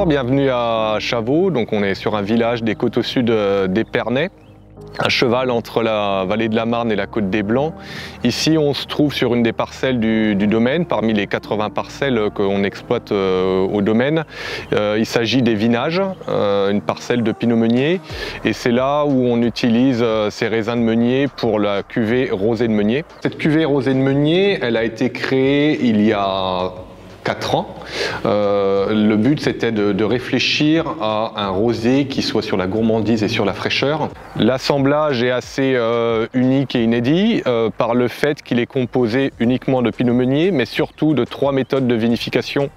Bonjour, bienvenue à Chavaux. Donc on est sur un village des côtes au sud d'Épernay, à cheval entre la vallée de la Marne et la côte des Blancs. Ici on se trouve sur une des parcelles du domaine, parmi les 80 parcelles qu'on exploite au domaine. Il s'agit des Vinages, une parcelle de Pinot Meunier, et c'est là où on utilise ces raisins de Meunier pour la cuvée rosée de Meunier. Cette cuvée rosée de Meunier, elle a été créée il y a 4 ans. Le but c'était de réfléchir à un rosé qui soit sur la gourmandise et sur la fraîcheur. L'assemblage est assez unique et inédit par le fait qu'il est composé uniquement de Pinot Meunier, mais surtout de 3 méthodes de vinification,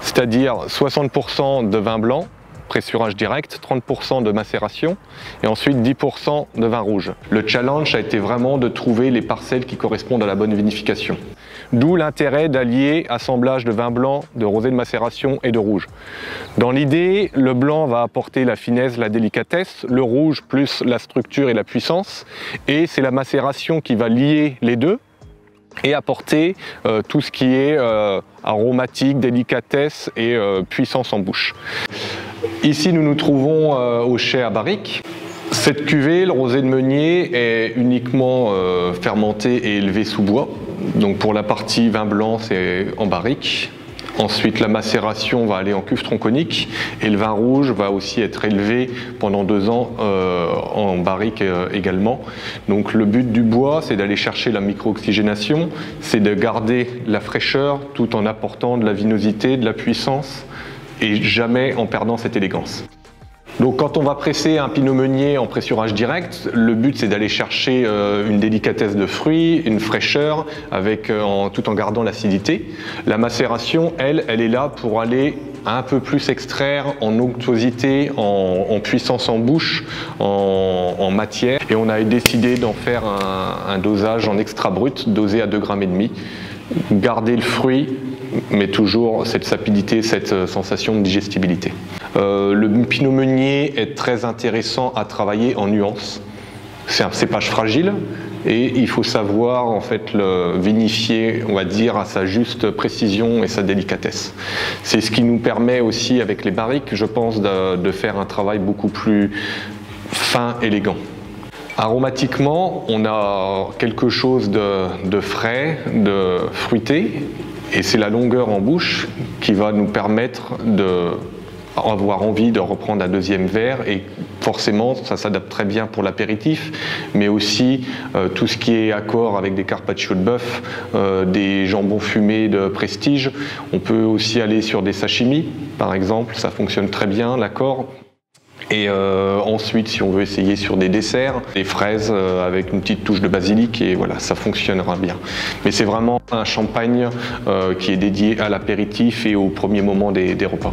c'est-à-dire 60% de vin blanc, pressurage direct, 30% de macération et ensuite 10% de vin rouge. Le challenge a été vraiment de trouver les parcelles qui correspondent à la bonne vinification. D'où l'intérêt d'allier assemblage de vin blanc, de rosé de macération et de rouge. Dans l'idée, le blanc va apporter la finesse, la délicatesse, le rouge plus la structure et la puissance, et c'est la macération qui va lier les deux et apporter tout ce qui est aromatique, délicatesse et puissance en bouche. Ici nous nous trouvons au chai à barrique. Cette cuvée, le rosé de Meunier, est uniquement fermenté et élevé sous bois. Donc pour la partie vin blanc, c'est en barrique. Ensuite, la macération va aller en cuve tronconique et le vin rouge va aussi être élevé pendant 2 ans en barrique également. Donc le but du bois, c'est d'aller chercher la micro-oxygénation, c'est de garder la fraîcheur tout en apportant de la vinosité, de la puissance et jamais en perdant cette élégance. Donc quand on va presser un Pinot Meunier en pressurage direct, le but c'est d'aller chercher une délicatesse de fruits, une fraîcheur, tout en gardant l'acidité. La macération, elle est là pour aller un peu plus extraire en onctuosité, en puissance en bouche, en matière. Et on a décidé d'en faire un dosage en extra brut, dosé à 2,5 grammes. Garder le fruit, mais toujours cette sapidité, cette sensation de digestibilité. Le Pinot Meunier est très intéressant à travailler en nuances. C'est un cépage fragile et il faut savoir en fait le vinifier, on va dire, à sa juste précision et sa délicatesse. C'est ce qui nous permet aussi avec les barriques, je pense, de faire un travail beaucoup plus fin, élégant. Aromatiquement, on a quelque chose de frais, de fruité, et c'est la longueur en bouche qui va nous permettre d'avoir envie de reprendre un deuxième verre, et forcément ça s'adapte très bien pour l'apéritif, mais aussi tout ce qui est accord avec des carpaccio de bœuf, des jambons fumés de prestige. On peut aussi aller sur des sashimi par exemple, ça fonctionne très bien l'accord. Et ensuite, si on veut essayer sur des desserts, des fraises avec une petite touche de basilic, et voilà, ça fonctionnera bien. Mais c'est vraiment un champagne qui est dédié à l'apéritif et au premier moment des repas.